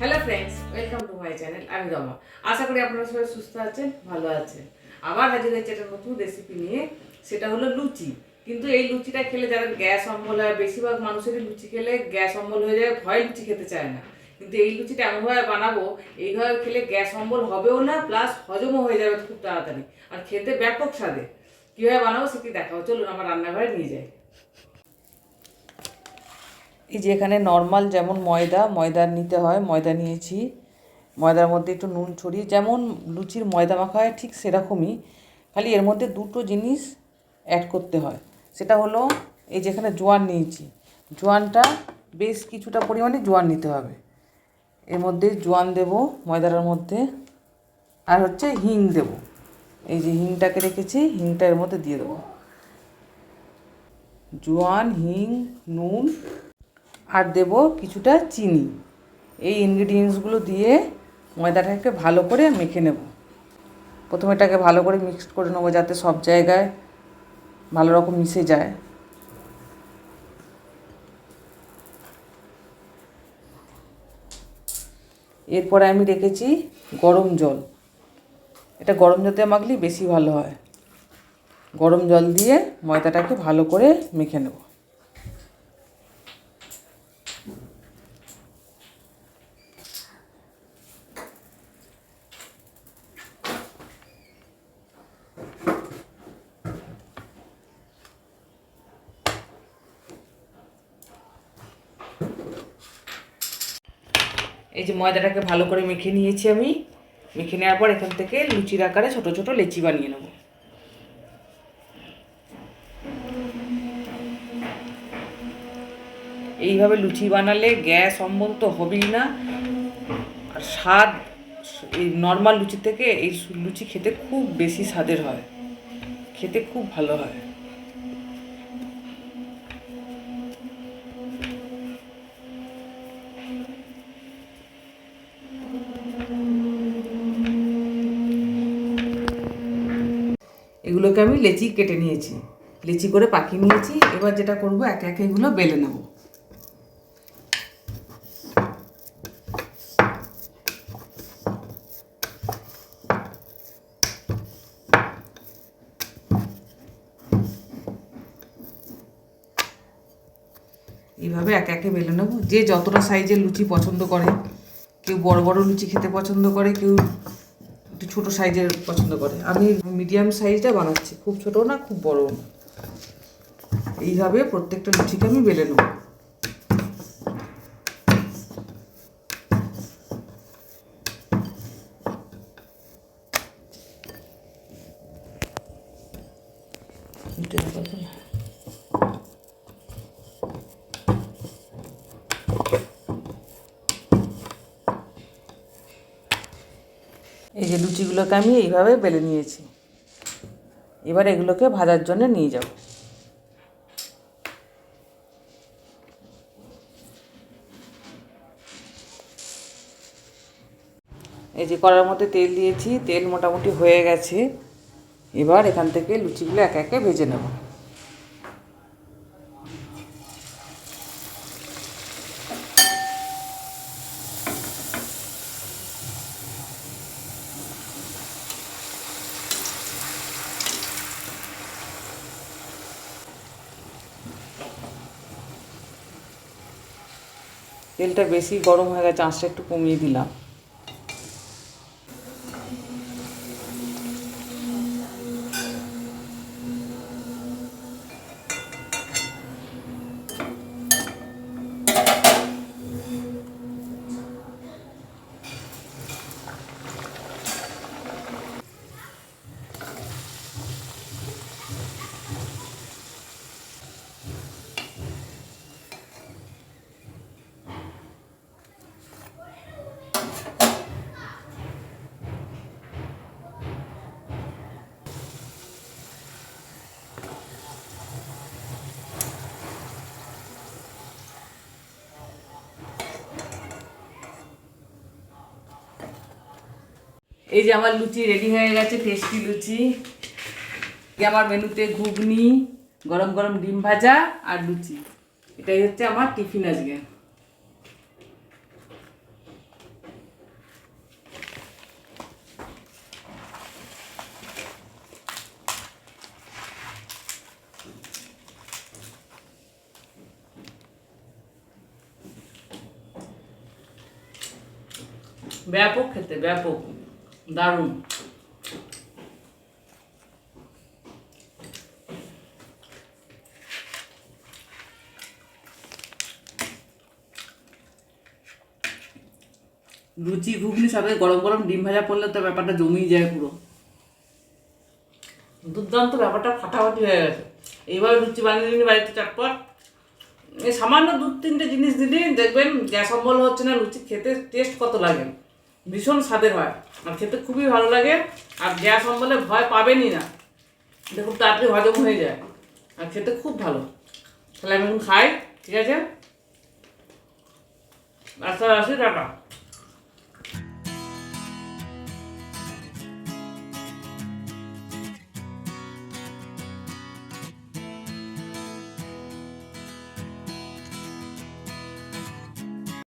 Hello friends, welcome to my channel. আমি রমা। আশা করি আপনারা সবাই সুস্থ আছেন, ভালো আছেন। আবার হাজির হয়েছে একটা নতুন রেসিপি নিয়ে, সেটা হলো লুচি। কিন্তু এই লুচিটা খেলে যারা গ্যাস অম্বল হয়, বেশিরভাগ মানুষেরই লুচি খেলে গ্যাস অম্বল হয়ে যায়, ভয় লুচি খেতে চায় না। কিন্তু এই লুচিটা এমনভাবে বানাবো, এইভাবে খেলে গ্যাস অম্বল হবেও না, প্লাস হজমও হয়ে যাবে খুব তাড়াতাড়ি, আর খেতে ব্যাপক স্বাদে। কীভাবে বানাবো সেটি দেখাবো, চলুন আমার রান্নাঘরে নিয়ে যাই। এই যে এখানে নর্মাল যেমন ময়দা নিতে হয়, ময়দা নিয়েছি। ময়দার মধ্যে একটু নুন ছড়িয়ে, যেমন লুচির ময়দা মাখা হয় ঠিক সেরকমই, খালি এর মধ্যে দুটো জিনিস অ্যাড করতে হয়। সেটা হলো এই যেখানে জোয়ান নিয়েছি, জোয়ানটা বেশ কিছুটা পরিমাণে জোয়ান নিতে হবে। এর মধ্যে জোয়ান দেব ময়দার মধ্যে, আর হচ্ছে হিং দেব। এই যে হিংটাকে রেখেছি, হিংটা এর মধ্যে দিয়ে দেবো। জোয়ান, হিং, নুন আর দেব কিছুটা চিনি। এই ইনগ্রিডিয়েন্টসগুলো দিয়ে ময়দাটাকে ভালো করে মেখে নেব। প্রথমে এটাকে ভালো করে মিক্সড করে নেবো, যাতে সব জায়গায় ভালো রকম মিশে যায়। এরপরে আমি রেখেছি গরম জল। এটা গরম জল দিয়ে মাখলেই বেশি ভালো হয়। গরম জল দিয়ে ময়দাটাকে ভালো করে মেখে নেব। এই যে ময়দাটাকে ভালো করে মেখে নিয়েছি আমি। মেখে নেওয়ার পর এখান থেকে লুচির আকারে ছোট ছোট লেচি বানিয়ে নেব। এইভাবে লুচি বানালে গ্যাস অম্বল তো হবেই না, আর স্বাদ এই নর্মাল লুচি থেকে এই লুচি খেতে খুব বেশি স্বাদের হয়, খেতে খুব ভালো হয়। এগুলোকে আমি লেচি কেটে নিয়েছি, লেচি করে পাকিয়ে নিয়েছি। এবার যেটা করব, একে একে এগুলো বেলে নেব। এইভাবে একে একে বেলে নেব। যে যতটা সাইজের লুচি পছন্দ করে, কেউ বড় বড় লুচি খেতে পছন্দ করে, কেউ একটু ছোটো সাইজের পছন্দ করে। আমি মিডিয়াম সাইজটা বানাচ্ছি, খুব ছোটো না খুব বড়ও না। এইভাবে প্রত্যেকটা লুচিকে আমি বেলে নেব। এই যে লুচিগুলোকে আমি এইভাবে বেলে নিয়েছি। এবার এগুলোকে ভাজার জন্য নিয়ে যাব। এই যে কড়ার মধ্যে তেল দিয়েছি, তেল মোটামুটি হয়ে গেছে। এবার এখান থেকে লুচিগুলো একে একে ভেজে নেব। তেলটা বেশি গরম হয়ে গেছে, আঁচটা একটু কমিয়ে দিলাম। এই যে আমার লুচি রেডি হয়ে গেছে, টেস্টি লুচি। আমার মেনুতে ঘুগনি, গরম গরম ডিম ভাজা আর লুচি। এটাই হচ্ছে আমার টিফিন আজকে। ব্যাপক খেতে, ব্যাপক দারুণ। লুচি ঘুগনির সাথে গরম গরম ডিম ভাজা পড়লে তো ব্যাপারটা জমিয়ে যায় পুরো। দুর্দান্ত, ব্যাপারটা ফাটাফাটি হয়ে গেছে। এইভাবে লুচি বানিয়ে নিন বাড়িতে চটপট। এই সামান্য 2-3টে জিনিস দিলে দেখবেন গ্যাস অম্বল হচ্ছে না, লুচি খেতে টেস্ট কত লাগে, ভীষণ স্বাদের হয় আর খেতে খুবই ভালো লাগে। আর গ্যাস অম্বলে ভয় পাবেনই না, দেখুন তাড়াতাড়ি হজম হয়ে যায় আর খেতে খুব ভালো। তাহলে আমি এখন খাই, ঠিক আছে? আচ্ছা, আসি, টাটা।